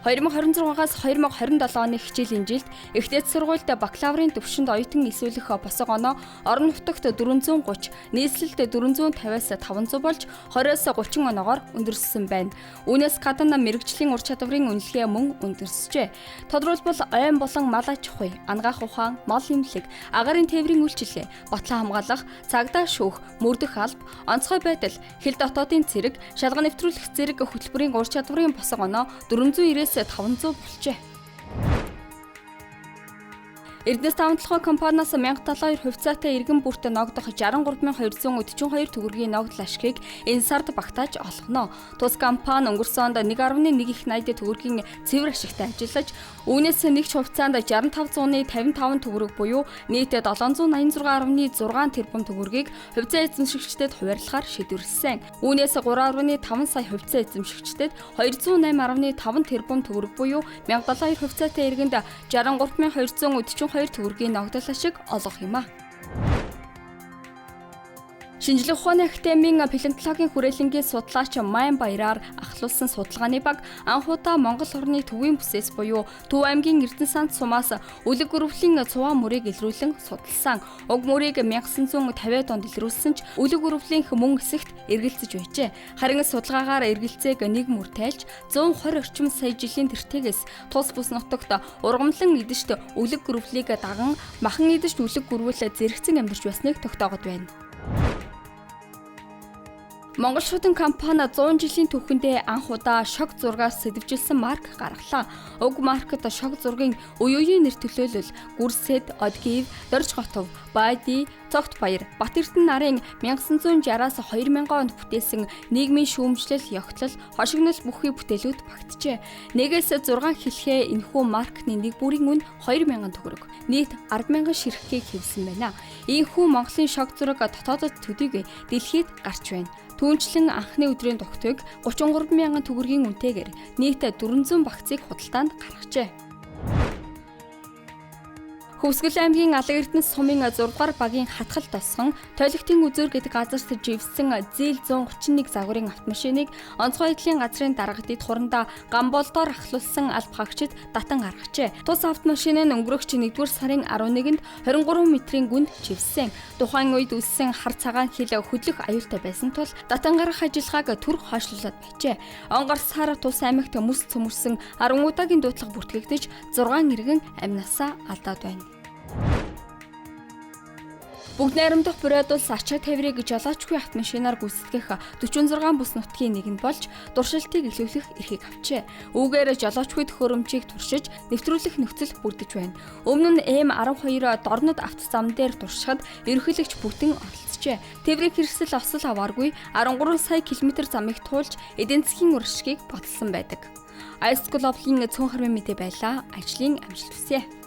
2026-аас 2027 оны хичээлийн жилд эхлээд сургуульд бакалаврын төвшөнд оюутан эсвэлэх босго оноо орон нутагт 430, нийслэлд 450-аас 500 болж 20-аас 30 оноогоор өндөрсөн байна. Үүнээс гадна мэрэгжлийн ур чадварын үнэлгээ мөн өндөрсөжээ. Тодорхойлбол ойн болон мал аж ахуй, ангаах ухаан, мал эмнэлэг, агаарын тээврийн үйлчилгээ, батлан хамгаалах, цагдаа шүүх, мөрдөх алба, онцгой байдал, хил дотоодын цэрэг, шалган нэвтрүүлэх зэрэг хөтөлбөрийн ур чадварын босго оноо 490-ээс 500 болжээ. Эрдэнэс тавталгын компаниас 1072 хувьцаатай иргэн бүрт ногдох 63242 төгрөгийн ногдол ашгийг энэ сард багтааж олгоно. Тус компани өнгөрсөн онд 1.1 их 80 төгрөгийн цэвэр ашигтай ажиллаж, үүнээс нэгж хувьцаанд 6555 төгрөг буюу нийт 786.6 тэрбум төгрөгийг хувьцаа эзэмшигчдэд хуваарлахаар шийдвэрлсэн. Үүнээс 3.5 сая хувьцаа эзэмшигчдэд 208.5 тэрбум төгрөг буюу 1072 хувьцаатай иргэнд 63242 төгрөгийн ногдол ашиг олгох юм а. Шинжлэх ухааны академийн палеонтологийн хүрээлэнгийн судлаач Майн Баяраар ахлуулсан судалгааны баг анх удаа Монгол орны төвийн бүсээс буюу Төв аймгийн Эрдэнэ санд сумаас үлэг өрөвлийн цуваа мөрийг илрүүлэн судалсан. Уг мөрийг 1950-ад онд илрүүлсэн ч үлэг өрөвлийн мөн хэсэгт эргэлзэж байжээ. Харин судалгаагаар эргэлзээг нэг мөр тайлж 120 орчим сая жилийн тэртегээс тус бүс нутагт ургамлан идэж үлэг өрөвлийг даган махан идэж үлэг өрвөл зэрэгцэн амьдарч байсныг тогтоогод байна. Монгол шуудан компани 100 жилийн түүхэндээ анх удаа шог зургаас сэдвжилсэн марк гаргалаа. Уг маркт шог зургийн үе үеийн нэр төлөөлөл Гүрсэд, Одгив, Дорж готов, Байди, Цогт баяр, Бат Эрдэнэ нарын 1960-аас 2000 онд бүтээсэн нийгмийн шүүмжлэл, ёгтлол, хошигнол бүхий бүтээлүүд багтжээ. 1-ээс 6 хэлхээ энэхүү маркны нэг бүрийн үн 2000 төгрөг. Нийт 100000 ширхгийг хэвсэн байна. Ийхүү Монголын шог зураг дотоодод төдийгүй дэлхийд гарч байна. Түүнчлэн анхны өдрийн тогтвыг 33000 төгрөгийн үнэтэйгээр нийт 400 багцыг худалдаанд гаргажээ. Хөвсгөл аймгийн Алан Эрдэнэс сумын 6 дугаар багийн хатгал тосгон тойлогтын үзүүр гэдэг газарт живсэн зээл 131 загварын автомашиныг онцгой эдлийн газрын даргадид хурандаа гамболдоор ахлуулсан алба хаагчид татан гаргажээ. Тус автомашин нь өнгөрөгч 1-р сарын 11-нд 23 метрийн гүнд живсэн. Тухайн үед үссэн хар цагаан хил хөдлөх аюултай байсан тул татан гаргах ажиллагааг түр хойшлуулад байжээ. Онгор сар тус аймагт мөс цөмөрсөн 10 удаагийн дуудлага бүртгэгдэж 6 иргэн амнасаа алдаад байна. Бүгд найрамдах бурайдулс ачаа тээврийг жолоочгүй автомашинаар гүйцэтгэх 46 бүс нутгийн нэг нь болж дуршилтыг илүүлэх эрхийг авчээ. Үүгээр жолоочгүй төхөөрөмжийг туршиж нэвтрүүлэх нөхцөл бүрдэж байна. Өмнө нь М12 дорнод автозам дээр туршихад ерөнхийлөгч бүтэн оролцжээ. Тээврийн хэрэгсэл осол авааргүй 13 сая км замыг туулж эдийн засгийн уршигыг бодолсон байдаг. Ice Global-ийн цөөн хармын мэдээ байлаа. Ажлын амжилт хүсье.